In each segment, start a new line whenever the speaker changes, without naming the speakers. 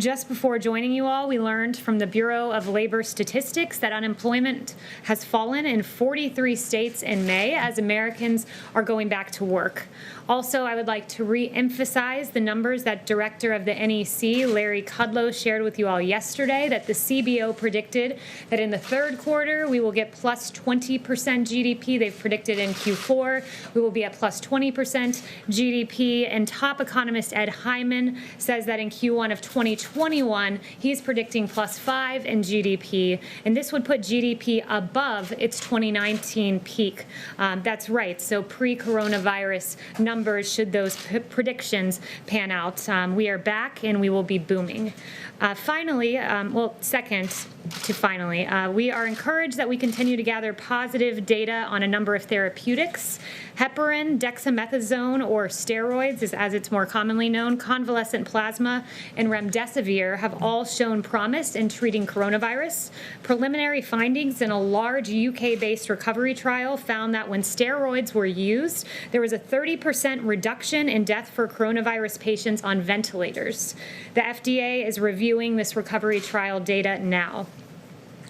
Just before joining you all, we learned from the Bureau of Labor Statistics that unemployment has fallen in 43 states in May as Americans are going back to work. Also, I would like to re-emphasize the numbers that Director of the NEC, Larry Kudlow, shared with you all yesterday, that the CBO predicted that in the third quarter we will get plus 20% GDP. They've predicted in Q4 we will be at plus 20% GDP. And top economist Ed Hyman says that in Q1 of 2021, he's predicting plus 5 in GDP. And this would put GDP above its 2019 peak. That's right. So pre-coronavirus numbers, should those predictions pan out. We are back and we will be booming. Second to finally, we are encouraged that we continue to gather positive data on a number of therapeutics. Heparin, dexamethasone, or steroids, as it's more commonly known, convalescent plasma, and remdesivir have all shown promise in treating coronavirus. Preliminary findings in a large UK-based recovery trial found that when steroids were used, there was a 30% reduction in death for coronavirus patients on ventilators. The FDA is reviewing this recovery trial data now.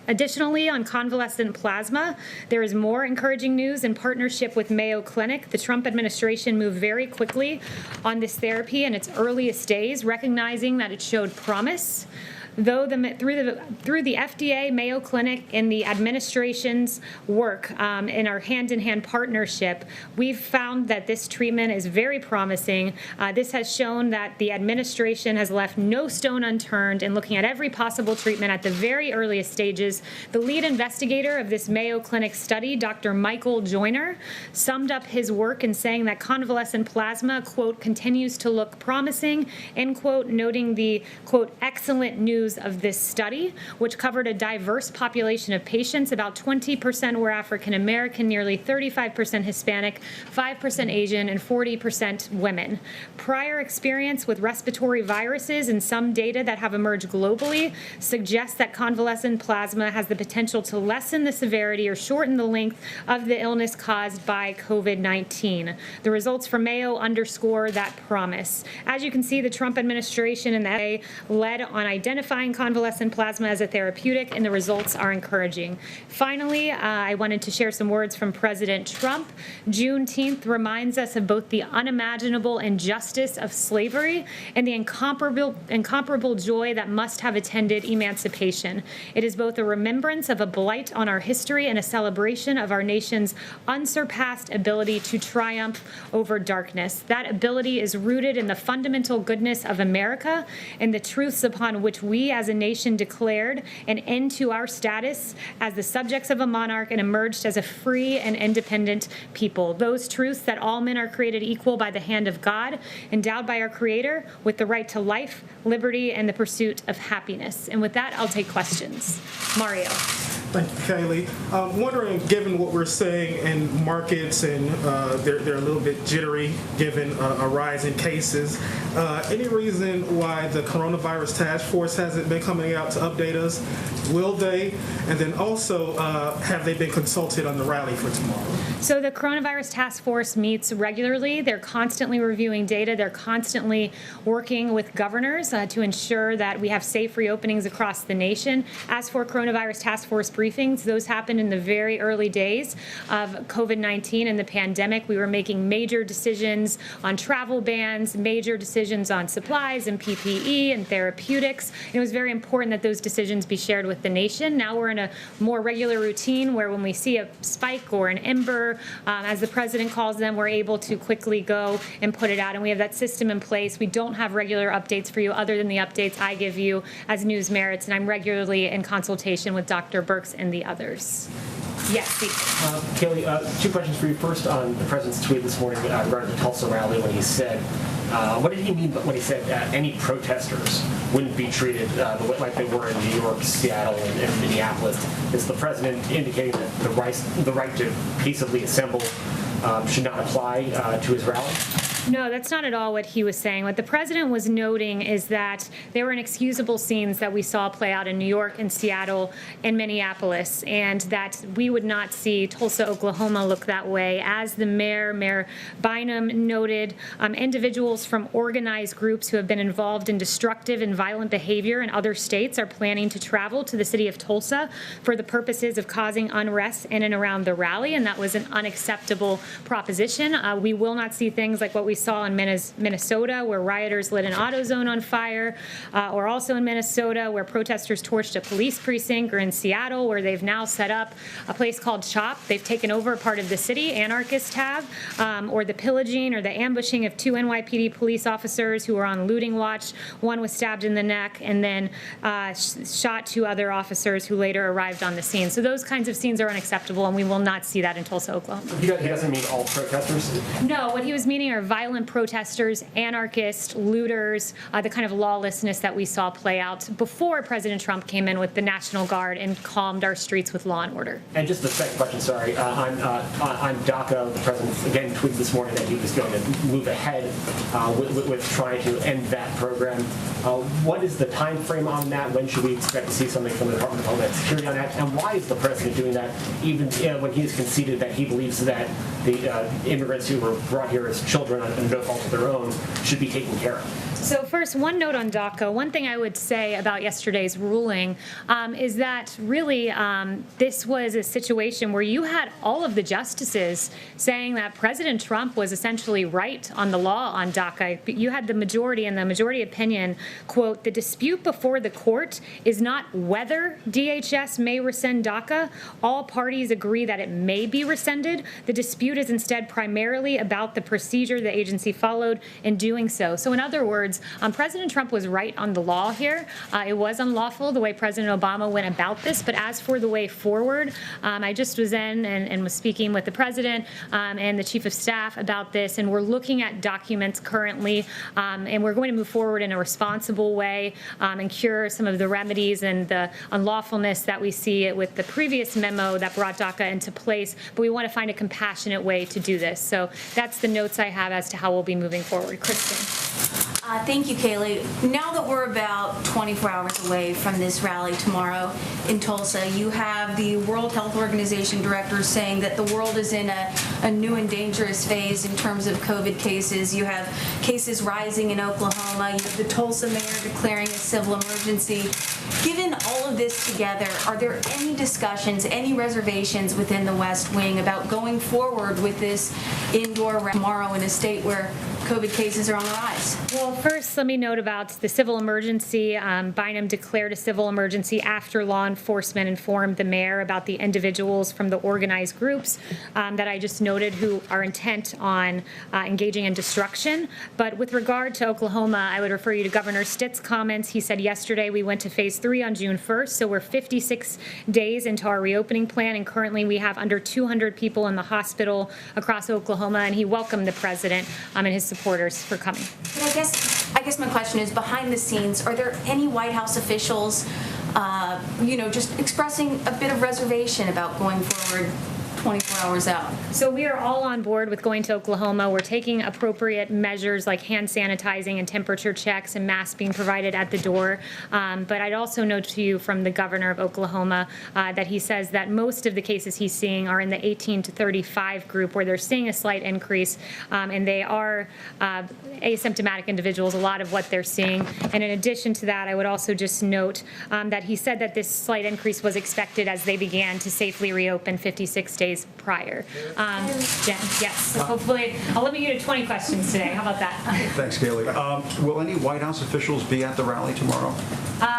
Additionally, on convalescent plasma, there is more encouraging news in partnership with Mayo Clinic. The Trump administration moved very quickly on this therapy in its earliest days, recognizing that it showed promise. Though through the FDA, Mayo Clinic, and the administration's work in our hand-in-hand partnership, we've found that this treatment is very promising. This has shown that the administration has left no stone unturned in looking at every possible treatment at the very earliest stages. The lead investigator of this Mayo Clinic study, Dr. Michael Joyner, summed up his work in saying that convalescent plasma, quote, continues to look promising, end quote, noting the, quote, excellent news of this study, which covered a diverse population of patients. About 20% were African American, nearly 35% Hispanic, 5% Asian, and 40% women. Prior experience with respiratory viruses and some data that have emerged globally suggests that convalescent plasma has the potential to lessen the severity or shorten the length of the illness caused by COVID-19. The results from Mayo underscore that promise. As you can see, the Trump administration and the FDA led on identifying convalescent plasma as a therapeutic, and the results are encouraging. Finally, I wanted to share some words from President Trump. Juneteenth reminds us of both the unimaginable injustice of slavery and the incomparable joy that must have attended emancipation. It is both a remembrance of a blight on our history and a celebration of our nation's unsurpassed ability to triumph over darkness. That ability is rooted in the fundamental goodness of America and the truths upon which we as a nation declared an end to our status as the subjects of a monarch and emerged as a free and independent people. Those truths that all men are created equal by the hand of God, endowed by our Creator with the right to life, liberty, and the pursuit of happiness. And with that, I'll take questions. Mario.
Thank you, Kayleigh. I'm wondering, given what we're seeing in markets and they're a little bit jittery given a rise in cases, any reason why the coronavirus task force hasn't been coming out to update us? Will they? And then also, have they been consulted on the rally for tomorrow?
So the coronavirus task force meets regularly. They're constantly reviewing data. They're constantly working with governors to ensure that we have safe reopenings across the nation. As for coronavirus task force briefings, those happened in the very early days of COVID-19 and the pandemic. We were making major decisions on travel bans, major decisions on supplies and PPE and therapeutics. And it was very important that those decisions be shared with the nation. Now we're in a more regular routine where when we see a spike or an ember, as the president calls them, we're able to quickly go and put it out. And we have that system in place. We don't have regular updates for you other than the updates I give you as news merits. And I'm regularly in consultation with Dr. Birx and the others. Yes, Steve.
Kayleigh, two questions for you. First, on the president's tweet this morning regarding the Tulsa rally, when he said, what did he mean when he said any protesters wouldn't be treated like they were in New York, Seattle, and Minneapolis? Is the president indicating that the right to peaceably assemble should not apply to his rally?
No, that's not at all what he was saying. What the president was noting is that there were inexcusable scenes that we saw play out in New York and Seattle and Minneapolis, and that we would not see Tulsa, Oklahoma look that way. As the Mayor Bynum noted, individuals from organized groups who have been involved in destructive and violent behavior in other states are planning to travel to the city of Tulsa for the purposes of causing unrest in and around the rally, and that was an unacceptable proposition. We will not see things like what we saw in Minnesota, where rioters lit an AutoZone on fire, or also in Minnesota, where protesters torched a police precinct, or in Seattle, where they've now set up a place called CHOP. They've taken over a part of the city, anarchists have, or the pillaging or the ambushing of 2 NYPD police officers who were on looting watch. One was stabbed in the neck and then shot 2 other officers who later arrived on the scene. So those kinds of scenes are unacceptable, and we will not see that in Tulsa, Oklahoma.
He doesn't mean all protesters?
No, what he was meaning are violent protesters, anarchists, looters, the kind of lawlessness that we saw play out before President Trump came in with the National Guard and calmed our streets with law and order.
And just the second question, sorry. On DACA, the president again tweeted this morning that he was going to move ahead with trying to end that program. What is the time frame on that? When should we expect to see something from the Department of Homeland Security on that? And why is the president doing that, even when he has conceded that he believes that the immigrants who were brought here as children under no fault of their own should be taken care of?
So first, one note on DACA. One thing I would say about yesterday's ruling is that really this was a situation where you had all of the justices saying that President Trump was essentially right on the law on DACA. You had the majority, and the majority opinion, quote, "The dispute before the court is not whether DHS may rescind DACA. All parties agree that it may be rescinded. The dispute is instead primarily about the procedure the agency followed in doing so." So in other words, President Trump was right on the law here. It was unlawful the way President Obama went about this, but as for the way forward, I just was in and was speaking with the president and the chief of staff about this, and we're looking at documents currently, and we're going to move forward in a responsible way and cure some of the remedies and the unlawfulness that we see with the previous memo that brought DACA into place, but we want to find a compassionate way to do this. So that's the notes I have as to how we'll be moving forward. Kristen.
Thank you, Kayleigh. Now that we're about 24 hours away from this rally tomorrow in Tulsa, you have the World Health Organization director saying that the world is in a new and dangerous phase in terms of COVID cases. You have cases rising in Oklahoma. You have the Tulsa mayor declaring a civil emergency. Given all of this together, are there any discussions, any reservations within the West Wing about going forward with this indoor rally tomorrow in a state where COVID cases are on the rise?
Well, first, let me note about the civil emergency. Bynum declared a civil emergency after law enforcement informed the mayor about the individuals from the organized groups that I just noted who are intent on engaging in destruction. But with regard to Oklahoma, I would refer you to Governor Stitt's comments. He said yesterday we went to phase 3 on June 1st, so we're 56 days into our reopening plan, and currently we have under 200 people in the hospital across Oklahoma, and he welcomed the president and his supporters for coming.
But I guess my question is, behind the scenes, are there any White House officials, just expressing a bit of reservation about going forward 24 hours out?
So we are all on board with going to Oklahoma. We're taking appropriate measures like hand sanitizing and temperature checks and masks being provided at the door. But I'd also note to you from the governor of Oklahoma that he says that most of the cases he's seeing are in the 18 to 35 group, where they're seeing a slight increase, and they are asymptomatic individuals, a lot of what they're seeing. And in addition to that, I would also just note that he said that this slight increase was expected as they began to safely reopen 56 days prior. Jen, yes. So hopefully, I'll limit you to 20 questions today. How about that?
Thanks, Kayleigh. Will any White House officials be at the rally tomorrow?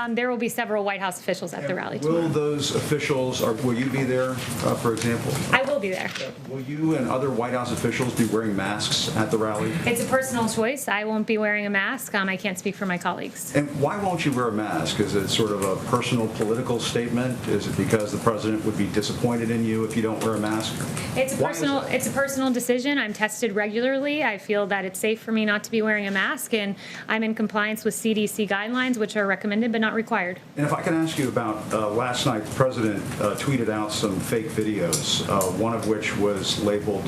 There will be several White House officials at the rally tomorrow.
Will those officials, or will you be there, for example?
I will be there.
Will you and other White House officials be wearing masks at the rally?
It's a personal choice. I won't be wearing a mask. I can't speak for my colleagues.
And why won't you wear a mask? Is it sort of a personal political statement? Is it because the president would be disappointed in you if you don't wear a mask?
It's a personal decision. I'm tested regularly. I feel that it's safe for me not to be wearing a mask, and I'm in compliance with CDC guidelines, which are recommended wanted but not required.
And if I can ask you about last night, the president tweeted out some fake videos, one of which was labeled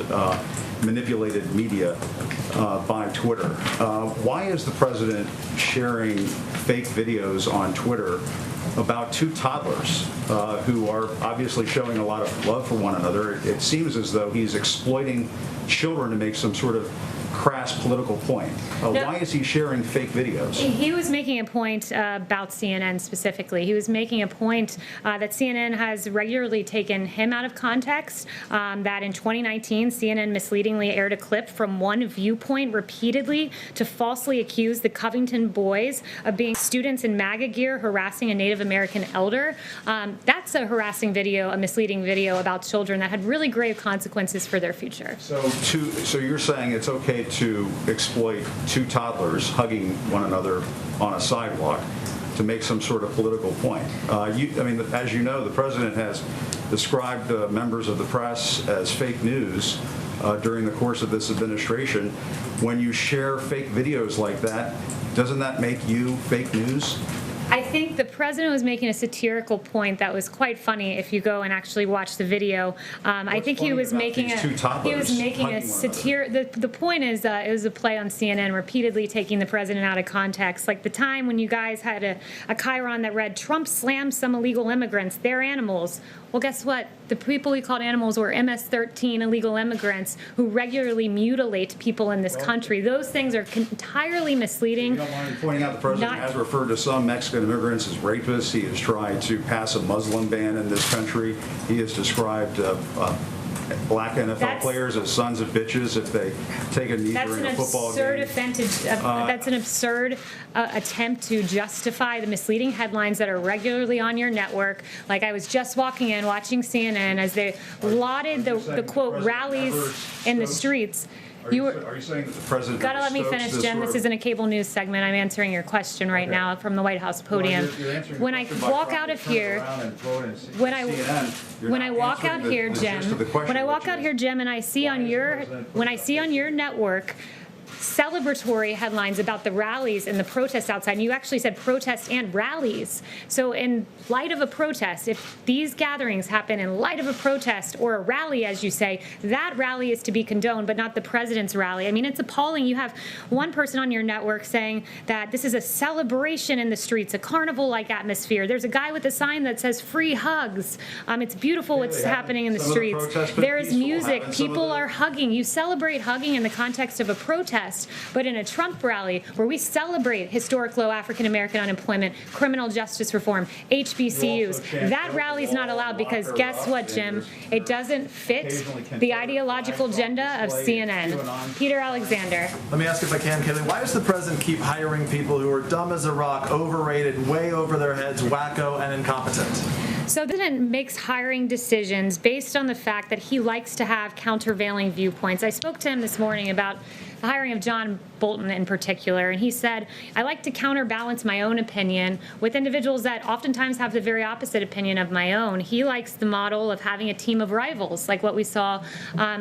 manipulated media by Twitter. Why is the president sharing fake videos on Twitter about two toddlers who are obviously showing a lot of love for one another? It seems as though he's exploiting children to make some sort of crass political point. Why is he sharing fake videos?
He was making a point about CNN specifically. He was making a point that CNN has regularly taken him out of context, that in 2019, CNN misleadingly aired a clip from one viewpoint repeatedly to falsely accuse the Covington boys of being students in MAGA gear harassing a Native American elder. That's a harassing video, a misleading video about children that had really grave consequences for their future.
So you're saying it's okay to exploit two toddlers hugging one another on a sidewalk to make some sort of political point. As you know, the president has described members of the press as fake news during the course of this administration. When you share fake videos like that, doesn't that make you fake news?
I think the president was making a satirical point that was quite funny if you go and actually watch the video. I think he was making a satire. The point is it was a play on CNN repeatedly taking the president out of context. Like the time when you guys had a chyron that read, "Trump slams some illegal immigrants, they're animals." Well, guess what? The people we called animals were MS-13 illegal immigrants who regularly mutilate people in this country. Those things are entirely misleading.
You don't mind pointing out the president has referred to some Mexican immigrants as rapists. He has tried to pass a Muslim ban in this country. He has described black NFL players as sons of bitches if they take a knee during a football game.
That's an absurd attempt to justify the misleading headlines that are regularly on your network. Like I was just walking in, watching CNN as they lauded the quote rallies in the streets.
Are you saying that the president
gotta let me finish, Jim? This isn't a cable news segment. I'm answering your question right now from the White House podium. When I walk out of here, Jim, and I see on your network celebratory headlines about the rallies and the protests outside. And you actually said protests and rallies. So in light of a protest, if these gatherings happen in light of a protest or a rally, as you say, that rally is to be condoned, but not the president's rally. I mean, it's appalling. You have one person on your network saying that this is a celebration in the streets, a carnival-like atmosphere. There's a guy with a sign that says free hugs. It's beautiful what's happening in the streets. There is music. People are hugging. You celebrate hugging in the context of a protest. But in a Trump rally where we celebrate historic low African American unemployment, criminal justice reform, HBCUs, that rally is not allowed because guess what, Jim? It doesn't fit the ideological agenda of CNN. Peter Alexander.
Let me ask if I can, Kayleigh, why does the president keep hiring people who are dumb as a rock, overrated, way over their heads, wacko, and incompetent?
So the president makes hiring decisions based on the fact that he likes to have countervailing viewpoints. I spoke to him this morning about the hiring of John Bolton in particular, and he said, I like to counterbalance my own opinion with individuals that oftentimes have the very opposite opinion of my own. He likes the model of having a team of rivals, like what we saw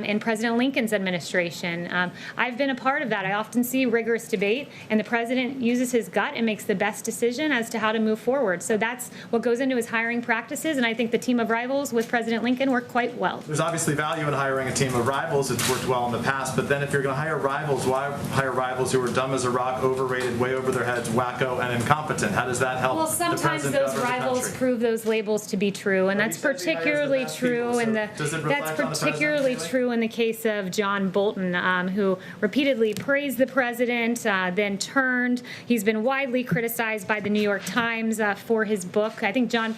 in President Lincoln's administration. I've been a part of that. I often see rigorous debate, and the president uses his gut and makes the best decision as to how to move forward. So that's what goes into his hiring practices, and I think the team of rivals with President Lincoln worked quite well.
There's obviously value in hiring a team of rivals. It's worked well in the past, but then if you're going to hire rivals, why hire rivals who are dumb as a rock, overrated, way over their heads, wacko, and incompetent? How does that help?
Well, sometimes those rivals prove those labels to be true, and that's particularly true in the case of John Bolton, who repeatedly praised the president, then turned. He's been widely criticized by the New York Times for his book. I think John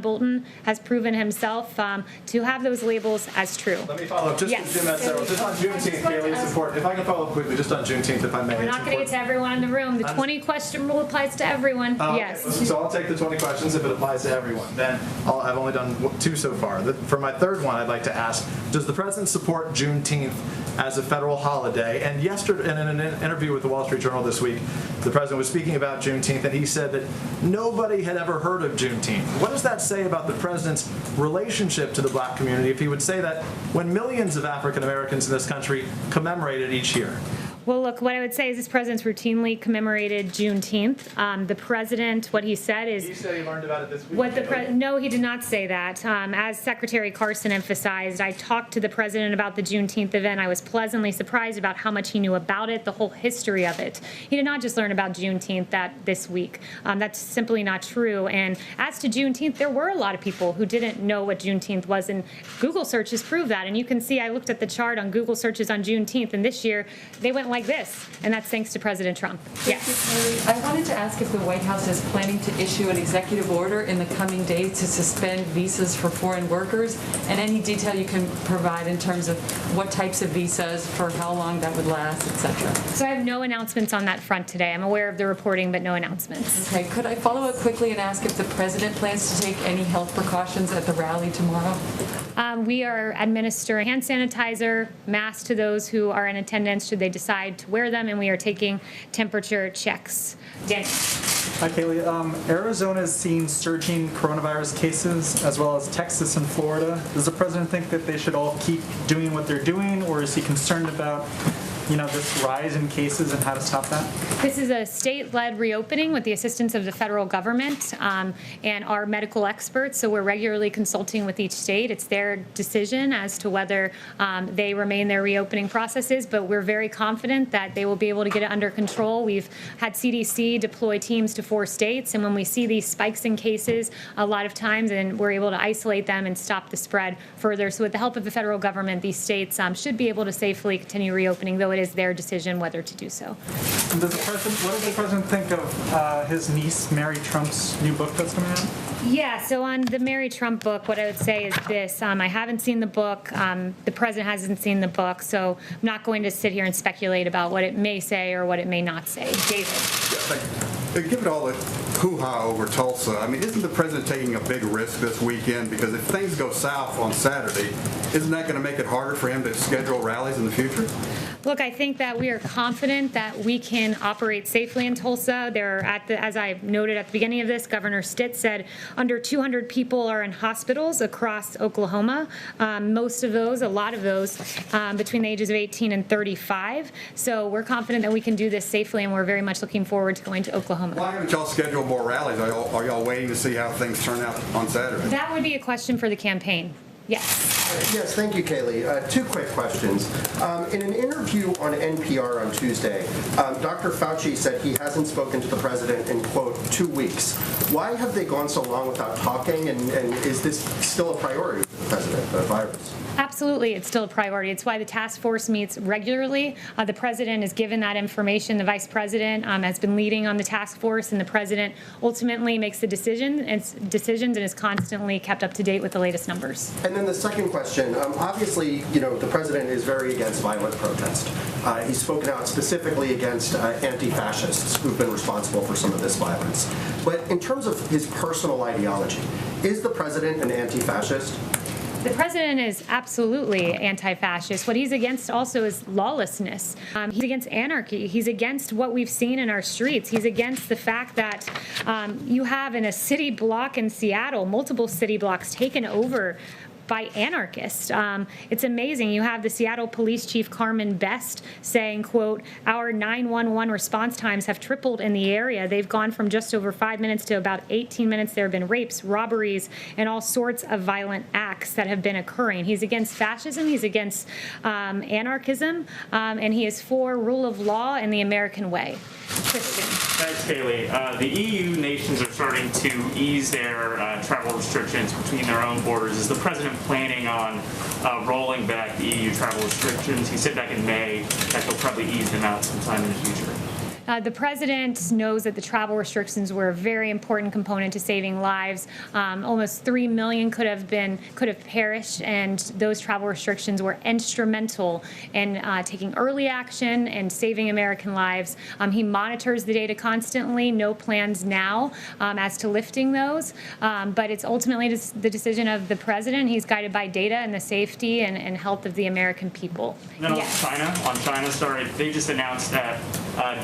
Bolton has proven himself to have those labels as true.
Let me follow up just on Juneteenth, Kayleigh, it's important. If I can follow up quickly, just on Juneteenth, if I may.
We're not going to get to everyone in the room. The 20-question rule applies to everyone. Yes.
So I'll take the 20 questions if it applies to everyone. Then I've only done 2 so far. For my third one, I'd like to ask, does the president support Juneteenth as a federal holiday? And yesterday, in an interview with the Wall Street Journal this week, the president was speaking about Juneteenth, and he said that nobody had ever heard of Juneteenth. What does that say about the president's relationship to the black community if he would say that when millions of African Americans in this country commemorate it each year?
Well, look, what I would say is this president's routinely commemorated Juneteenth. The president, what he said is...
You said he learned about it this week.
No, he did not say that. As Secretary Carson emphasized, I talked to the president about the Juneteenth event. I was pleasantly surprised about how much he knew about it, the whole history of it. He did not just learn about Juneteenth this week. That's simply not true. And as to Juneteenth, there were a lot of people who didn't know what Juneteenth was, and Google searches prove that. And you can see, I looked at the chart on Google searches on Juneteenth, and this year they went like this, and that's thanks to President Trump. Yes.
I wanted to ask if the White House is planning to issue an executive order in the coming days to suspend visas for foreign workers, and any detail you can provide in terms of what types of visas, for how long that would last, etc.
So I have no announcements on that front today. I'm aware of the reporting, but no announcements.
Okay, could I follow up quickly and ask if the president plans to take any health precautions at the rally tomorrow?
We are administering hand sanitizer, masks to those who are in attendance should they decide to wear them, and we are taking temperature checks. Daniel.
Hi, Kayleigh. Arizona's seen surging coronavirus cases, as well as Texas and Florida. Does the president think that they should all keep doing what they're doing, or is he concerned about this rise in cases and how to stop that?
This is a state-led reopening with the assistance of the federal government and our medical experts, so we're regularly consulting with each state. It's their decision as to whether they remain their reopening processes, but we're very confident that they will be able to get it under control. We've had CDC deploy teams to 4 states, and when we see these spikes in cases a lot of times, and we're able to isolate them and stop the spread further. So with the help of the federal government, these states should be able to safely continue reopening, though it is their decision whether to do so.
And what does the president think of his niece, Mary Trump's new book that's coming out?
Yeah, so on the Mary Trump book, what I would say is this. I haven't seen the book. The president hasn't seen the book, so I'm not going to sit here and speculate about what it may say or what it may not say. David.
Given all the hoo-ha over Tulsa, isn't the president taking a big risk this weekend? Because if things go south on Saturday, isn't that going to make it harder for him to schedule rallies in the future?
Look, I think that we are confident that we can operate safely in Tulsa. As I noted at the beginning of this, Governor Stitt said under 200 people are in hospitals across Oklahoma. Most of those, a lot of those, between the ages of 18 and 35. So we're confident that we can do this safely, and we're very much looking forward to going to Oklahoma.
Why haven't y'all scheduled more rallies? Are y'all waiting to see how things turn out on Saturday?
That would be a question for the campaign. Yes.
Yes, thank you, Kayleigh. 2 quick questions. In an interview on NPR on Tuesday, Dr. Fauci said he hasn't spoken to the president in, quote, 2 weeks. Why have they gone so long without talking, and is this still a priority for the president, the virus?
Absolutely, it's still a priority. It's why the task force meets regularly. The president is given that information. The vice president has been leading on the task force, and the president ultimately makes the decisions and is constantly kept up to date with the latest numbers.
And then the second question, obviously, the president is very against violent protest. He's spoken out specifically against anti-fascists who've been responsible for some of this violence. But in terms of his personal ideology, is the president an anti-fascist?
The president is absolutely anti-fascist. What he's against also is lawlessness. He's against anarchy. He's against what we've seen in our streets. He's against the fact that you have in a city block in Seattle, multiple city blocks taken over by anarchists. It's amazing. You have the Seattle Police Chief Carmen Best saying, quote, our 911 response times have tripled in the area. They've gone from just over 5 minutes to about 18 minutes. There have been rapes, robberies, and all sorts of violent acts that have been occurring. He's against fascism. He's against anarchism. And he is for rule of law and the American way. Kristen.
Thanks, Kayleigh. The EU nations are starting to ease their travel restrictions between their own borders. Is the president planning on rolling back the EU travel restrictions? He said back in May that he'll probably ease them out sometime in the future.
The president knows that the travel restrictions were a very important component to saving lives. Almost 3 million could have perished, and those travel restrictions were instrumental in taking early action and saving American lives. He monitors the data constantly. No plans now as to lifting those, but it's ultimately the decision of the president. He's guided by data and the safety and health of the American people.
And then on China, they just announced that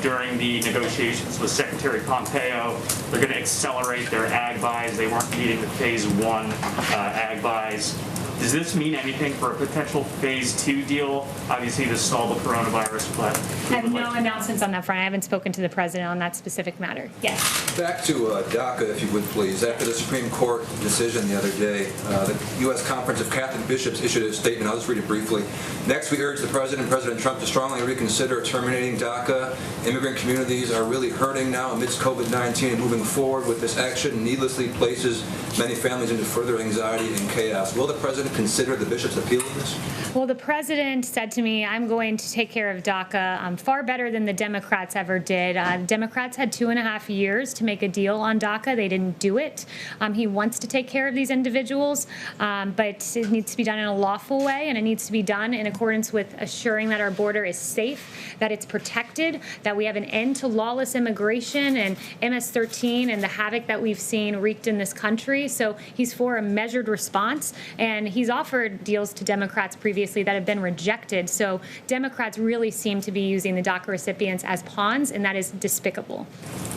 during the negotiations with Secretary Pompeo, they're going to accelerate their ag buys. They weren't meeting the phase 1 ag buys. Does this mean anything for a potential phase 2 deal? Obviously, to stall the coronavirus, but
I have no announcements on that front. I haven't spoken to the president on that specific matter. Yes.
Back to DACA, if you would please. After the Supreme Court decision the other day, the U.S. Conference of Catholic Bishops issued a statement. I'll just read it briefly. Next, we urge the President Trump, to strongly reconsider terminating DACA. Immigrant communities are really hurting now amidst COVID-19, and moving forward with this action needlessly places many families into further anxiety and chaos. Will the President consider the bishops' appeal in this?
Well, the president said to me, I'm going to take care of DACA far better than the Democrats ever did. Democrats had 2.5 years to make a deal on DACA. They didn't do it. He wants to take care of these individuals, but it needs to be done in a lawful way, and it needs to be done in accordance with assuring that our border is safe, that it's protected, that we have an end to lawless immigration and MS-13 and the havoc that we've seen wreaked in this country. So he's for a measured response, and he's offered deals to Democrats previously that have been rejected. So Democrats really seem to be using the DACA recipients as pawns, and that is despicable.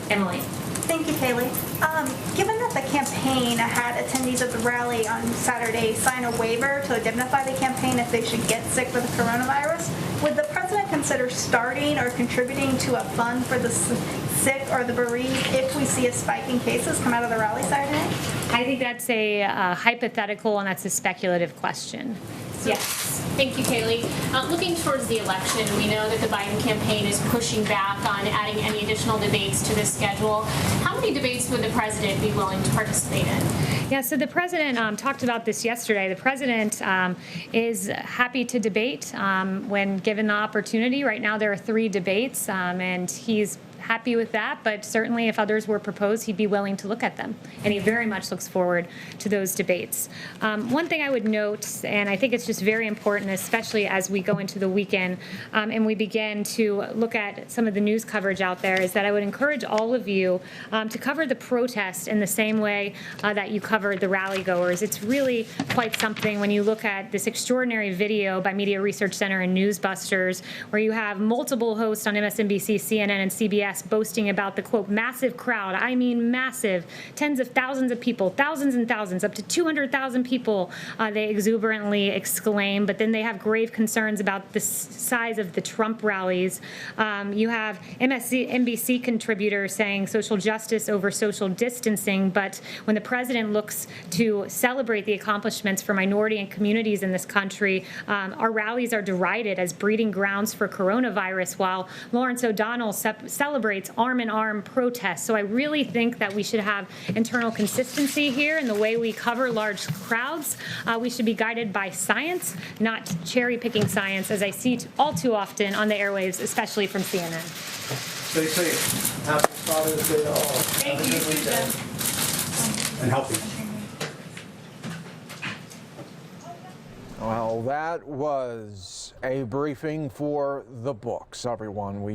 Emily.
Thank you, Kayleigh. Given that the campaign had attendees at the rally on Saturday sign a waiver to indemnify the campaign if they should get sick with the coronavirus, would the president consider starting or contributing to a fund for the sick or the bereaved if we see a spike in cases come out of the rally Saturday?
I think that's a hypothetical, and that's a speculative question. Yes.
Thank you, Kayleigh. Looking towards the election, we know that the Biden campaign is pushing back on adding any additional debates to this schedule. How many debates would the president be willing to participate in?
Yeah, so the president talked about this yesterday. The president is happy to debate when given the opportunity. Right now there are 3 debates, and he's happy with that, but certainly if others were proposed, he'd be willing to look at them, and he very much looks forward to those debates. One thing I would note, and I think it's just very important, especially as we go into the weekend and we begin to look at some of the news coverage out there, is that I would encourage all of you to cover the protest in the same way that you covered the rally goers. It's really quite something when you look at this extraordinary video by Media Research Center and Newsbusters, where you have multiple hosts on MSNBC, CNN, and CBS boasting about the, quote, massive crowd. I mean massive. Tens of thousands of people, thousands and thousands, up to 200,000 people, they exuberantly exclaim. But then they have grave concerns about the size of the Trump rallies. You have MSNBC contributors saying social justice over social distancing. But when the president looks to celebrate the accomplishments for minority and communities in this country, our rallies are derided as breeding grounds for coronavirus, while Lawrence O'Donnell celebrates arm-in-arm protests. So I really think that we should have internal consistency here in the way we cover large crowds. We should be guided by science, not cherry-picking science, as I see all too often on the airwaves, especially from CNN.
Stay safe. Happy Father's Day to all.
Thank you.
Have a good weekend. And healthy.
Well, that was a briefing for the books, everyone. We